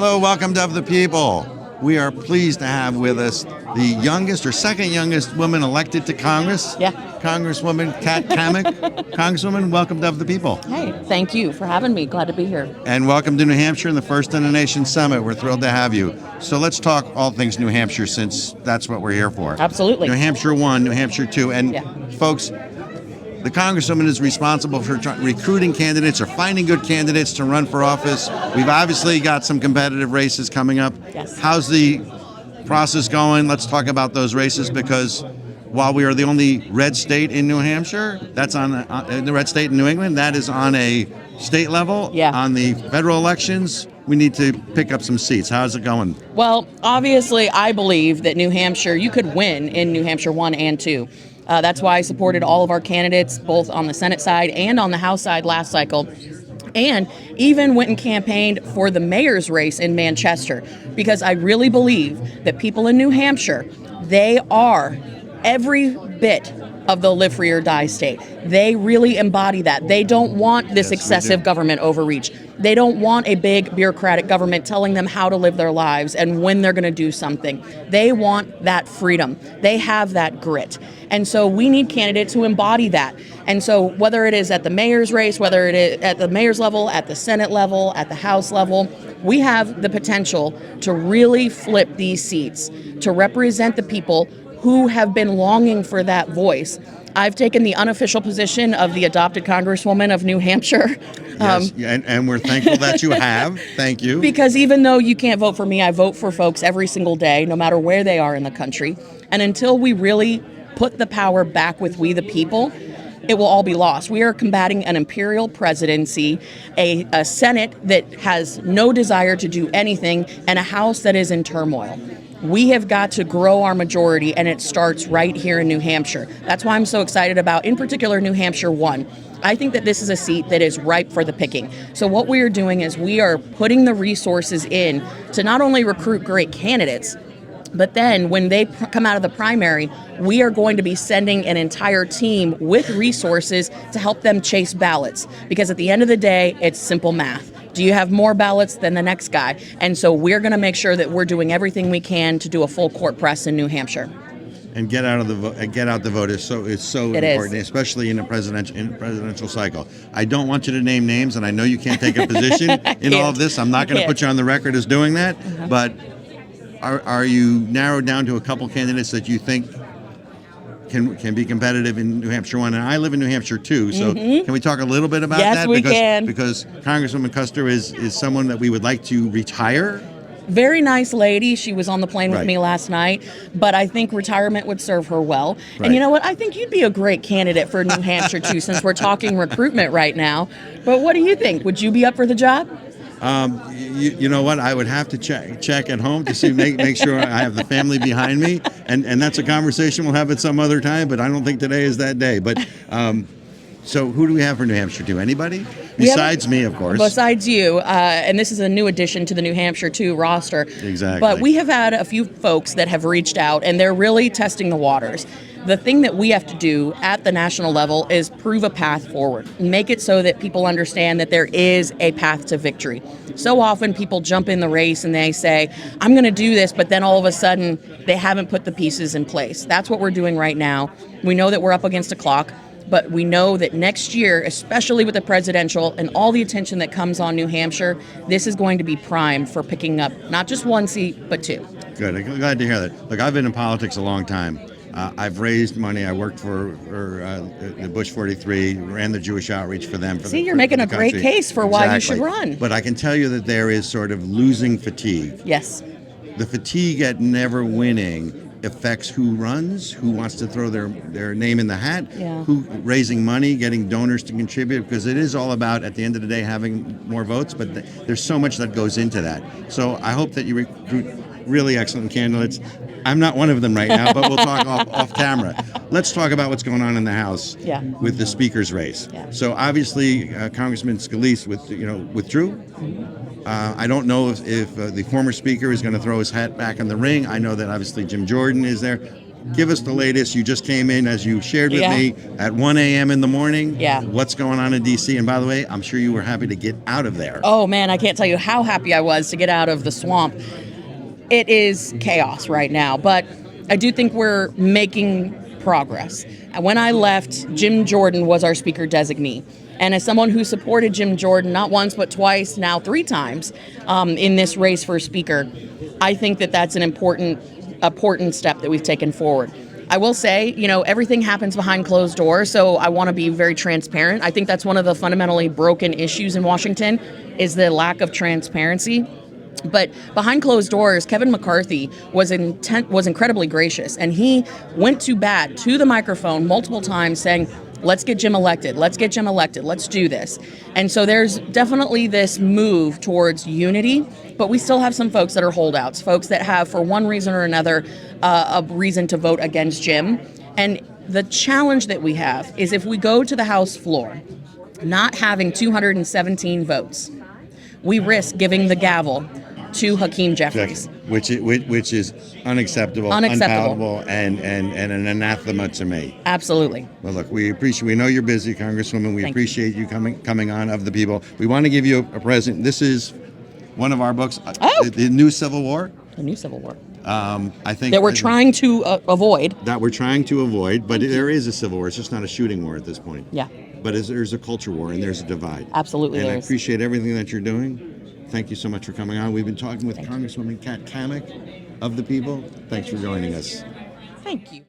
Hello, welcome to the people. We are pleased to have with us the youngest or second youngest woman elected to Congress. Yeah. Congresswoman Kat Cammack. Congresswoman, welcome to the people. Hey, thank you for having me. Glad to be here. And welcome to New Hampshire and the First in the Nation Summit. We're thrilled to have you. So let's talk all things New Hampshire, since that's what we're here for. Absolutely. New Hampshire 1, New Hampshire 2. And folks, the Congresswoman is responsible for recruiting candidates or finding good candidates to run for office. We've obviously got some competitive races coming up. Yes. How's the process going? Let's talk about those races, because while we are the only red state in New Hampshire, that's on the red state in New England, that is on a state level. Yeah. On the federal elections, we need to pick up some seats. How's it going? Well, obviously, I believe that New Hampshire, you could win in New Hampshire 1 and 2. That's why I supported all of our candidates, both on the Senate side and on the House side last cycle. And even went and campaigned for the mayor's race in Manchester, because I really believe that people in New Hampshire, they are every bit of the live free or die state. They really embody that. They don't want this excessive government overreach. They don't want a big bureaucratic government telling them how to live their lives and when they're going to do something. They want that freedom. They have that grit. And so we need candidates who embody that. And so whether it is at the mayor's race, whether it is at the mayor's level, at the Senate level, at the House level, we have the potential to really flip these seats, to represent the people who have been longing for that voice. I've taken the unofficial position of the adopted Congresswoman of New Hampshire. Yes, and we're thankful that you have. Thank you. Because even though you can't vote for me, I vote for folks every single day, no matter where they are in the country. And until we really put the power back with we the people, it will all be lost. We are combating an Imperial Presidency, a Senate that has no desire to do anything, and a House that is in turmoil. We have got to grow our majority, and it starts right here in New Hampshire. That's why I'm so excited about, in particular, New Hampshire 1. I think that this is a seat that is ripe for the picking. So what we are doing is we are putting the resources in to not only recruit great candidates, but then when they come out of the primary, we are going to be sending an entire team with resources to help them chase ballots. Because at the end of the day, it's simple math. Do you have more ballots than the next guy? And so we're going to make sure that we're doing everything we can to do a full court press in New Hampshire. And get out the vote is so important, especially in a presidential cycle. I don't want you to name names, and I know you can't take a position in all of this. I'm not going to put you on the record as doing that. But are you narrowed down to a couple candidates that you think can be competitive in New Hampshire 1? And I live in New Hampshire 2, so can we talk a little bit about that? Yes, we can. Because Congresswoman Custer is someone that we would like to retire. Very nice lady. She was on the plane with me last night, but I think retirement would serve her well. Right. And you know what? I think you'd be a great candidate for New Hampshire too, since we're talking recruitment right now. But what do you think? Would you be up for the job? You know what? I would have to check at home to see make sure I have the family behind me, and that's a conversation we'll have at some other time. But I don't think today is that day. But so who do we have for New Hampshire 2? Anybody besides me, of course? Besides you, and this is a new addition to the New Hampshire 2 roster. Exactly. But we have had a few folks that have reached out, and they're really testing the waters. The thing that we have to do at the national level is prove a path forward. Make it so that people understand that there is a path to victory. So often people jump in the race and they say, I'm going to do this, but then all of a sudden they haven't put the pieces in place. That's what we're doing right now. We know that we're up against a clock, but we know that next year, especially with the presidential and all the attention that comes on New Hampshire, this is going to be primed for picking up not just one seat, but 2. Good. I'm glad to hear that. Look, I've been in politics a long time. I've raised money. I worked for the Bush 43, ran the Jewish outreach for them. You're making a great case for why you should run. But I can tell you that there is sort of losing fatigue. Yes. The fatigue at never winning affects who runs, who wants to throw their name in the hat, who raising money, getting donors to contribute, because it is all about, at the end of the day, having more votes, but there's so much that goes into that. So I hope that you recruit really excellent candidates. I'm not one of them right now, but we'll talk off camera. Let's talk about what's going on in the House with the Speaker's race. Yeah. So obviously, Congressman Scalise withdrew. I don't know if the former Speaker is going to throw his hat back in the ring. I know that obviously Jim Jordan is there. Give us the latest. You just came in, as you shared with me, at 1 a.m. in the morning. Yeah. What's going on in D.C.? And by the way, I'm sure you were happy to get out of there. Oh, man, I can't tell you how happy I was to get out of the swamp. It is chaos right now, but I do think we're making progress. When I left, Jim Jordan was our speaker designee. And as someone who supported Jim Jordan not once but twice, now 3 times, in this race for speaker, I think that that's an important step that we've taken forward. I will say, everything happens behind closed doors, so I want to be very transparent. I think that's one of the fundamentally broken issues in Washington is the lack of transparency. But behind closed doors, Kevin McCarthy was incredibly gracious, and he went to bat to the microphone multiple times saying, let's get Jim elected, let's get Jim elected, let's do this. And so there's definitely this move towards unity, but we still have some folks that are holdouts, folks that have, for one reason or another, a reason to vote against Jim. And the challenge that we have is if we go to the House floor, not having 217 votes, we risk giving the gavel to Hakeem Jeffries. Which is unacceptable, unpalatable, and an anathema to me. Absolutely. Well, look, we know you're busy, Congresswoman. We appreciate you coming on Of the People. We want to give you a present. This is one of our books, The New Civil War. The New Civil War. I think that we're trying to avoid. But there is a civil war. It's just not a shooting war at this point. Yeah. But there's a culture war and there's a divide. Absolutely. And I appreciate everything that you're doing. Thank you so much for coming on. We've been talking with Congresswoman Cammack of the People. Thanks for joining us. Thank you.